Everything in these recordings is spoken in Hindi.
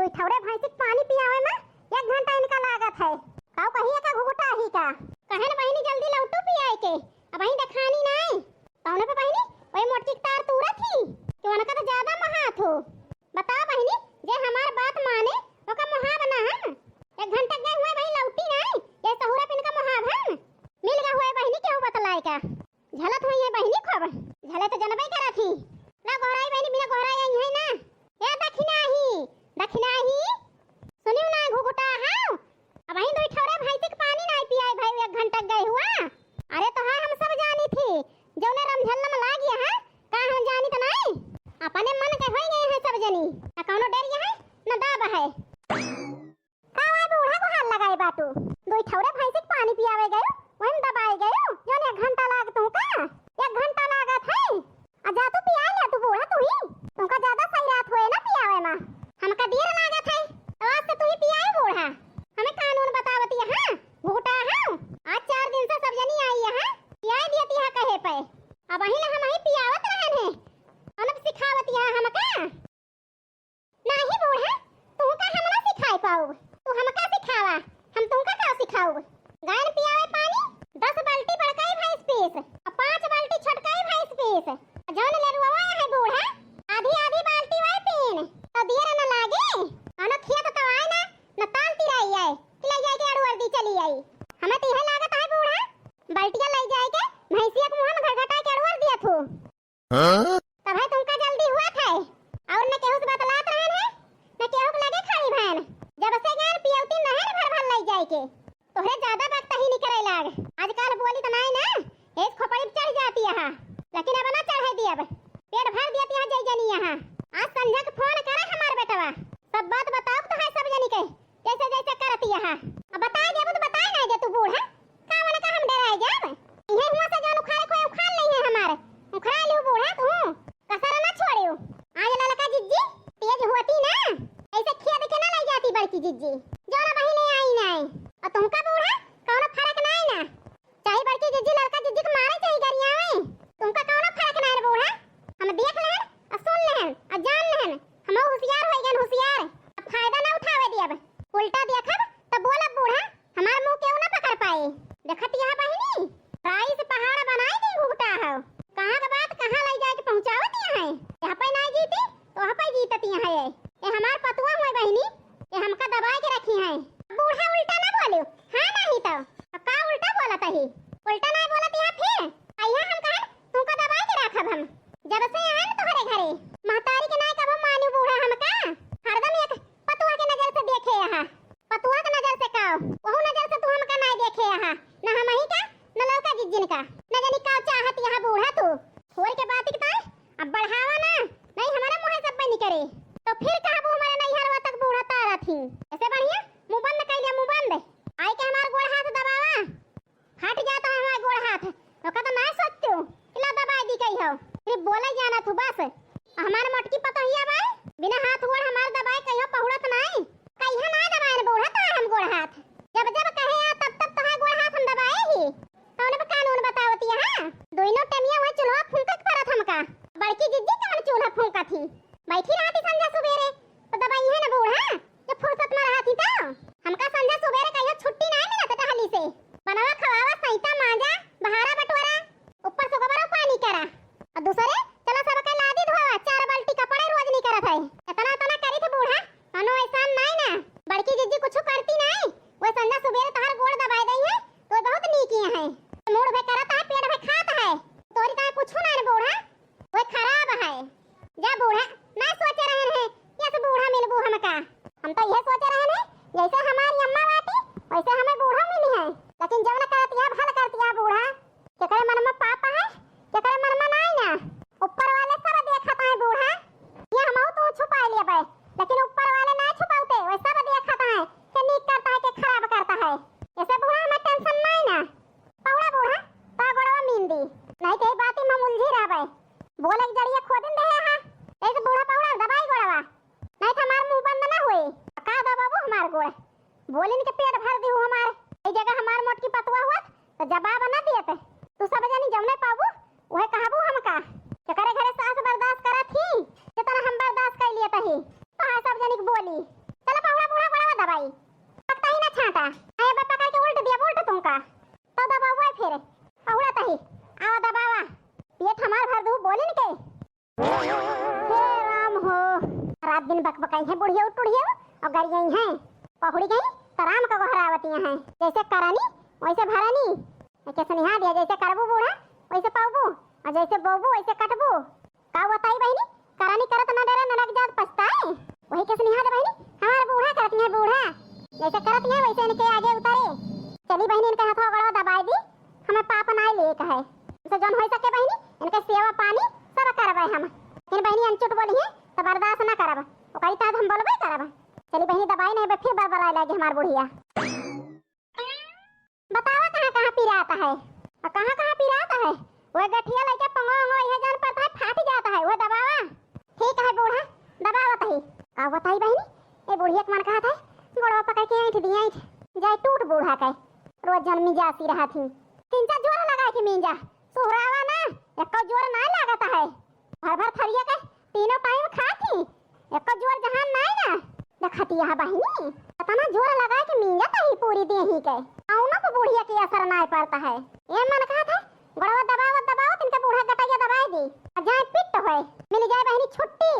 दुई ठौरे भैंसी के पानी पियावे में 1 घंटा इनका लागत है। काऊ कहिए का घुघुटा ही का कहे न बहिनी जल्दी लौटू पियाए के अब वहीं देखानी नहीं तौने पे बहिनी वही मोटकी के तार तुरत ही कि उनका तो ज्यादा महात हो। बताओ बहिनी जे हमार बात माने ओका मोहा बना हम 1 घंटा गए हुए वहीं लौटी नहीं ये सहुरा पिन का मोहा हम मिल गए हुए बहिनी केहू बतलाए का झलत हुई है बहिनी खबर झले तो जनबे करा थी ना गोराई बहिनी बिना गोराई आई है ना ए दक्षिणा ही सुनियो ना घुघुटा हां अब वहीं दुई ठौरे भैंसी के पानी नहीं पियाई भाई 1 घंटा गए हुआ। अरे तो हां हम सब जानी थी जौने रमझल्ला में लाग गया है का हम जानी तो नहीं अपने मन के होई गए हैं सब जनी ना कोनो डर है ना दाब है का है बूढ़ा को हाल लगाए बाटू दुई ठौरे भैंसी के पानी पियावे गयो वहीं दबाए गयो जौने 1 घंटा लागत हो का 1 घंटा लागत है आ जा तू पिया ले तू बूढ़ा तू ही तुमका ज्यादा सही रात होए ना पियावे में हमका देर लागत है आज से तू ही पियाए बूढ़ा हमें कानून बतावत यहां घुघुटा हां आज 4 दिन से सब जनी आई यहां पियाए दियती है कहे पे अब वहीं हम ही पियावत रहन है अनब सिखावत यहां हमका नहीं बूढ़ा तू का हम ना सिखाई पाऊ तू हमका सिखावा हम तुमका का सिखाऊ गाय ने पियावे पानी 10 बाल्टी बड़काई भैंस पीस और 5 बाल्टी छोटकाई भैंस पीस जौन ले रुवा है बूढ़ा आधी आधी बाल्टी वाई पीन तो देर न लागे अन खेत तो आए ना न ताल तिराई आए ले जाए के अड़वर दी चली आई हमें तो यह लागत है बूढ़ा बाल्टियां ले जाए के भैंसिया के मुंह में घरघटा के अड़वर दिया थू तब है तुमका जल्दी हुआ था और न केहू से बतलात रहन है न केहू के लगे खाई भैन जब से ज्ञान पियौती नहर भर भर ले जाए के तोहरे ज्यादा बात ही नहीं करे लाग आजकल बोली तो नहीं ना एक खोपड़ी चढ़ जाती है लेकिन अब ना चढ़े दी अब पेट भर देती है जय जनी यहां आज संध्या के फोन करे हमार बेटवा सब बात बताओ तो है सब जनी के जैसे जैसे करती है अब बताए देबो तो बताए नहीं दे तू बूढ़ा का मन का हम डराए जाब इहे हुआ से जान उखाड़े कोई उखाड़ ले है हमारे उखड़ा लियो बूढ़ा तू कसर ना छोड़ियो आज ललका जिज्जी तेज होती ना ऐसे खेत के ना ले जाती बड़की जिज्जी जो ना बहिने आई नहीं और तुमका बूढ़ा कोनो फर्क नहीं ना चाहे बड़की जिज्जी लड़का जिज्जी को मारे चाहे गरिया में तुमका कोनो फर्क नहीं रे बूढ़ा हम देख लेहन और सुन लेहन और जान लेहन हम होशियार होई गन होशियार अब फायदा ना उठावे दियब उल्टा देखब तब बोलब बूढ़ा हमार मुंह केहू ना पकड़ पाए देखत यहां बहिनी राई से पहाड़ बनाई दी घुघुटा है कहां का बात कहां ले जाके पहुंचावत यहां पे नहीं जीती तो वहां पे जीतत यहां है ये हमार पतुआ हुए बहिनी ये हमका दबा के रखी है बूढ़ा उल्टा ना बोलियो हां नहीं तो अब का उल्टा बोलत है उल्टा नहीं बोलत यहां फिर आइया हम कहे तुमको दबा के रखब हम जब से आए न तोहरे घरे महतारी के नहीं कबो मानियो बूढ़ा हमका हरदम एक पतुआ के नजर से देखे यहां पतुआ के नजर से काओ वहु नजर से तू हमका नहीं देखे यहां ना हम ही का न लौका जिज्जिन का न जानी का चाहत यहां बूढ़ा तू होय के बात की अब बढ़ावा ना नहीं हमारा मुंह सब बंद करे तो फिर कहबो हमारा नहीं हरवा तक बूढ़ा तारा थी ऐसे बढ़िया मुंह बंद कर लिया मुंह बंद आई के हमार गोड़ हाथ दबावा हट जाता है हमारा गोड़ हाथ ओका तो नहीं सोचतू इला दबा दी कही हो फिर बोले जाना तू बस हमार मोटकी पतोहिया बा बिना हाथ गोड़ हमार दबाए कहियो पहुड़त नहीं कहिया ना दबाए बूढ़ा तो हम गोड़ हाथ जब जब कहे तब तब तो गोड़ हाथ हम दबाए ही तौने पे कानून बतावती है दोनों टमिया वहां चूल्हा फूंकत परत हमका बड़की जिज्जी कौन चूल्हा फूंका थी बैठी रहती संध्या सुबेरे तो दबाई है ना बूढ़ा जब फुर्सत में रहती तो हमका संध्या सुबेरे कहियो छुट्टी नहीं मिलत टहली से बनावा खवावा सहिता मांजा बहारा बटोरा ऊपर से गोबर पानी करा और दूसरे चलो सब के लादी धोवा 4 बाल्टी कपड़े रोज नहीं करत है इतना इतना करी थे बूढ़ा अनो ऐसा नहीं ना बड़की जिज्जी कुछ करती नहीं वो संध्या सुबेरे तहर गोड़ दबाई दई है तो बहुत नीकी है मूड भे करता है पेट भे खाता है तोरी का कुछ ना रे बूढ़ा वो खराब है जा बूढ़ा ना सोच रहे हैं कैसे बूढ़ा मिलबू हमका हम तो यह सोच रहे हैं जैसे हमारी अम्मा बाटी वैसे हमें बूढ़ा मिली है लेकिन जब ना करती है भल करती है बूढ़ा केकरे मन में पाप है केकरे मन में नहीं ना ऊपर वाले सब देखत है बूढ़ा ये हम तो छुपा लिए बे लेकिन ऊपर वाले ना छुपाते वो सब देखत है कि नीक करता है कि खराब करता है ऐसे बूढ़ा हमें टेंशन नहीं ना पौड़ा बूढ़ा ता गोड़वा मींदी नहीं कई बात में उलझी रहबे बोले एक जड़िया खोदिन दे हां ऐसे बूढ़ा पौड़ा दबाई गोड़वा नहीं तो हमार मुंह बंद ना होई का दबाबो हमार गोड़ बोलिन के पेट भर दी हमार ए जगह हमार मोटकी पतवा हुआ तो जवाब ना दियत तू सब जानी जमने पाबू ओहे कहबू हमका के करे घरे सास बर्दाश्त करत ही जितना हम बर्दाश्त कर लिए तही तो सब जानी बोली बुढ़िया टुढ़िया और गई गई हैं पहुड़ी गई तो राम का गोहरावतियां हैं जैसे करनी वैसे भरनी कैसे निहा दिया जैसे करबू बूढ़ा वैसे पाबू और जैसे बोबू वैसे कटबू का बताई बहनी करानी करत न डरे न लग जात पछताए वही कैसे निहा दे बहनी हमार बूढ़ा करती है बूढ़ा जैसे करती है वैसे इनके आगे उतारे चली बहनी इनका हाथों गड़वा दबाई दी हमें पाप नाई ले कहे से जौन हो सके बहनी इनके सेवा पानी सब करबे हम इन बहनी अनचुट बोली है तो बर्दाश्त ना करब ओकरी ता हम बोलबे करब चली बहनी दबाई नहीं फिर बरबराए लगे हमार बुढ़िया बतावा कहां पिराता है और कहां पिराता है वो गठिया लेके पंगो यह जान पड़ता है फाट जाता है वो दबावा ठीक है बूढ़ा दबावा तही का बताई बहनी ए बुढ़िया के मन कहा था गोड़वा पकड़ के ऐठ दिया ऐठ जाए टूट बूढ़ा के रोज जन्मी जाती रहा थी तीन चार जोर लगा के मींजा सोहरावा ना एक जोर ना लागता है भर भर थरिया के तीनों टाइम खाती एक जोर जहां नहीं ना देखती है बहनी तना जोर लगा के मींजा तही पूरी देही के औना पे बुढ़िया के असर ना पड़ता है ये मन कहा था गोड़वा दबाव तिनके बूढ़ा गटाइया दबाई दी जाए पिट होए मिल जाए बहनी छुट्टी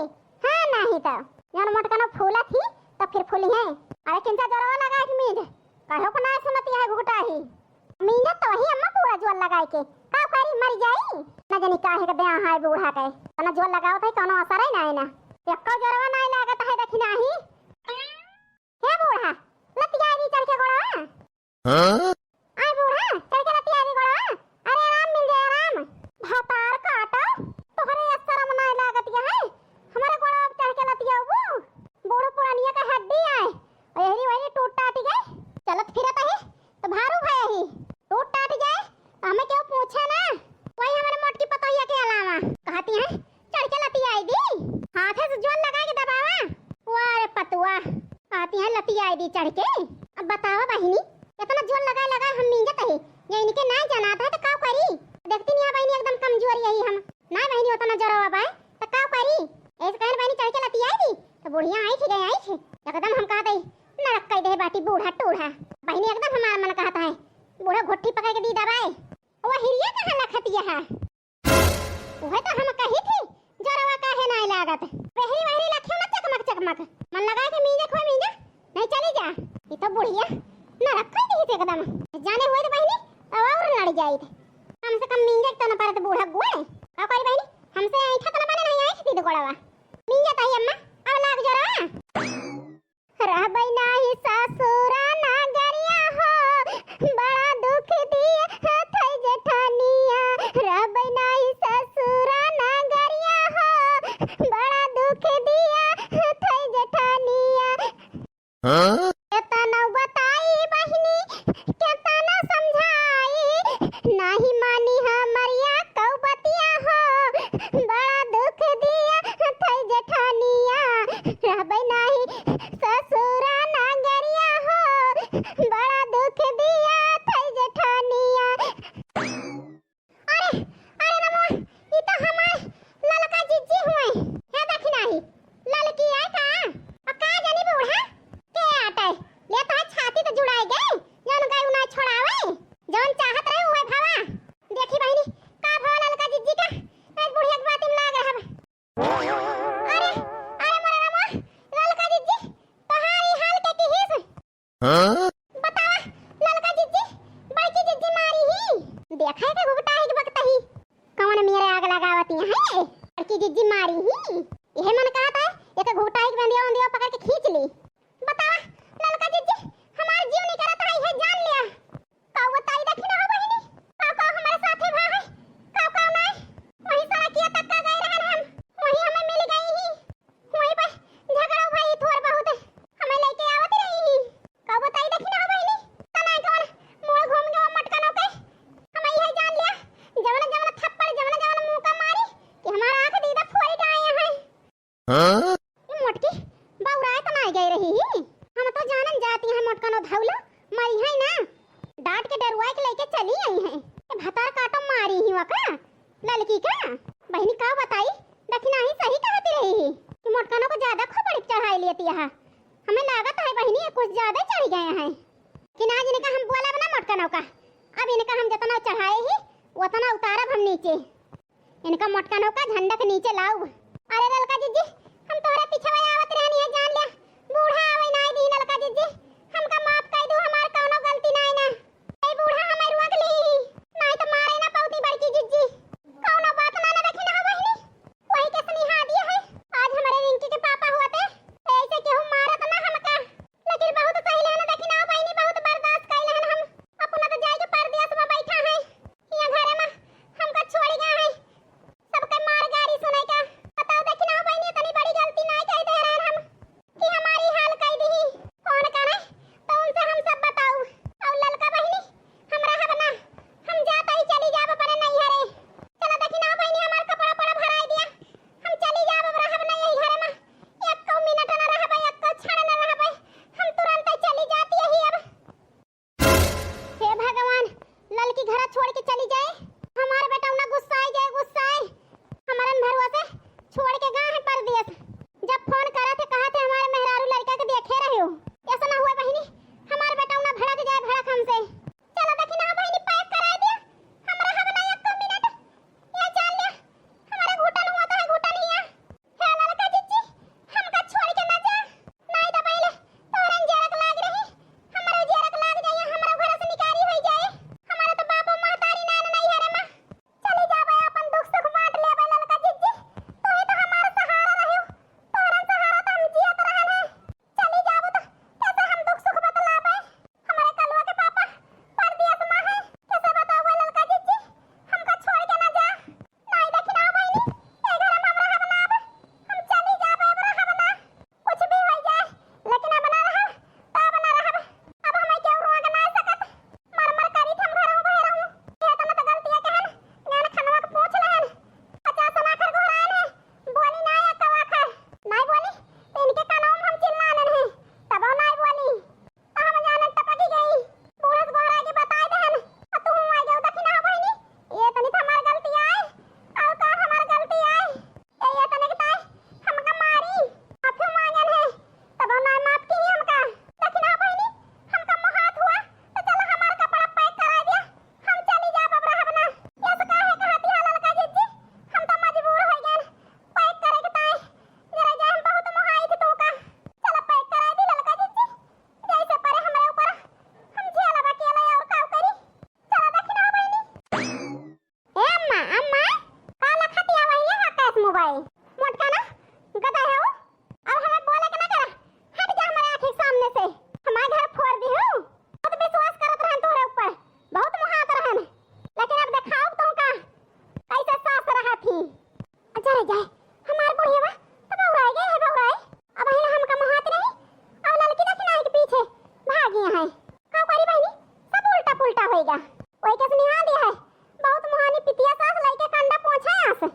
हां नहीं तो जन मोटकनो फूला थी तो फिर फूली है अरे किंचा जोरवा लगा के मींज कहो को ना सुनती है घुटा ही मींजा तो वही अम्मा पूरा जोर लगाई के का करी मर जाई ना जानी काहे के ब्याह है बूढ़ा के तना जोर लगाओ थे कोनो असर ही ना एको जोरवा ना लागत है देखी नाही हे बूढ़ा लतिया दी चल के गोड़ा हां आई बूढ़ा चल के लतिया दी गोड़ा अरे आराम मिल जाए आराम भातार काटा तोहरे असरम ना लागत है हमारे गोड़ा चढ़ के लतिया वो बूढ़ो पुरानिया का हड्डी आए यही वही टूट टाट गए चलत फिरत है तो भारू है यही टूट टाट जाए हमें क्यों पूछे ना वही हमारे मोट की पतोहिया के अलावा कहती है चढ़ के लतिया आई दी हाथ से जोर लगा के दबावा वारे पतुआ आती है लतिया आई दी चढ़ के अब बताओ बहनी इतना जोर लगा हम मींजत है ये इनके ना जाना था तो का करी देखती नहीं बहनी एकदम कमजोर यही हम ना बहनी उतना जोर बाय तो का करी ऐसे कहन बहनी चढ़ के लतिया आई दी तो बुढ़िया आई थी एकदम हम कहते नरक कह दे बाटी बूढ़ा टूढ़ा बहनी एकदम हमारा मन कहता है बूढ़ा घोटी पकड़ के दी दबाए वो हिरिया कहां लखतिया है वह तो हम कही थी जोरवा काहे ना लागत वहरी वहरी लखियो ना चकमक मन लगा के मींजे खो मींजे नहीं चली जा ये तो बुढ़िया नरक कह दी थी एकदम जाने हुए तो बहनी और लड़ जाई थे कम से कम मींजे तो न पर बूढ़ा गुए का करी बहनी हमसे ऐठा तो न बने नहीं आई थी गोड़वा मींजे ताई अम्मा अब लाग जोरा रहबै नाही ससुरा नागरिया हो बड़ा दुख दिया थई जेठानिया रहबै नाही ससुरा नागरिया हो बड़ा दुख दिया थई जेठानिया हां केतना बताई बहिनी केतना समझाई नाही मानी हमरिया कौबतिया हो बड़ा दुख दिया थई जेठानिया रहबै नाही ससुरा नागरिया हो बड़ा दुख दिया थई जेठानिया अरे अरे नमो ई तो हमार ललका जिज्जी हुए है देखी नहीं ललकी है का का जानी बूढ़ा के आटे ले तो छाती तो जुड़ाई गए जन गए ना छोड़ावे जौन चाहत रहे हुए भावा देखी बहनी का भाव ललका जिज्जी का एक बुढ़िया के बात में लाग रहा अरे अरे मरे नमो ललका जिज्जी तोहारी हाल के किहिस हां बतावा ललका जिज्जी बड़की जिज्जी मारी ही देखा है के घुटा है वक्त ही कौन मेरे आग लगावती है बड़की जिज्जी मारी ही यह मन कहा था एक घुटा है बंदिया बंदिया पकड़ के खींच ली बतावा ललका जिज्जी हमार जीव नहीं करता है जान लिया का बताई देखी ना हो बहिनी का हमारे साथे भा है का नहीं वही सारा किया तक का गए रहन हम वही हमें मिल गई ही वही पर झगड़ा भाई थोड़ बहुत हमें लेके आवत रही ही का बताई देखी ना हो बहिनी तना कौन मोड़ घूम के मटका नौके हमें यह जान लिया जवन थप्पड़ जवन मुंह का मारी कि हमारा आंख दीदा फोड़ के आए हैं हां ये मोटकी बाउराए तो नहीं गई रही ही हम तो जानन जाती है मोटका नो धौला मरी है ना डांट के डरवाए के लेके चली आई है ये भतार काटो मारी ही वका ललकी का बहनी का बताई देखी नहीं सही कहती रही ही कि मोटका नो को ज्यादा खबर चढ़ाई लेती है हमें लागत है बहनी कुछ ज्यादा चढ़ गए हैं कि ना जिने का हम बोला बना मोटका नो का अब इनका हम जितना चढ़ाए ही उतना उतारब हम नीचे इनका मोटका नो का झंडा के नीचे लाऊ अरे ललका जीजी हम तोहरे पीछे आवत रहनी है जान लिया अरे जाए हमार बुढ़िया तब उड़ाए गए है बहुराए। अब है ना हम का महात नहीं अब लड़की ना खिनाए के पीछे भागी है का करी बहनी सब उल्टा पुल्टा होएगा। ओए के सुनिहा दे है बहुत मुहानी पितिया सास लइके कंडा पहुंचा यहां से।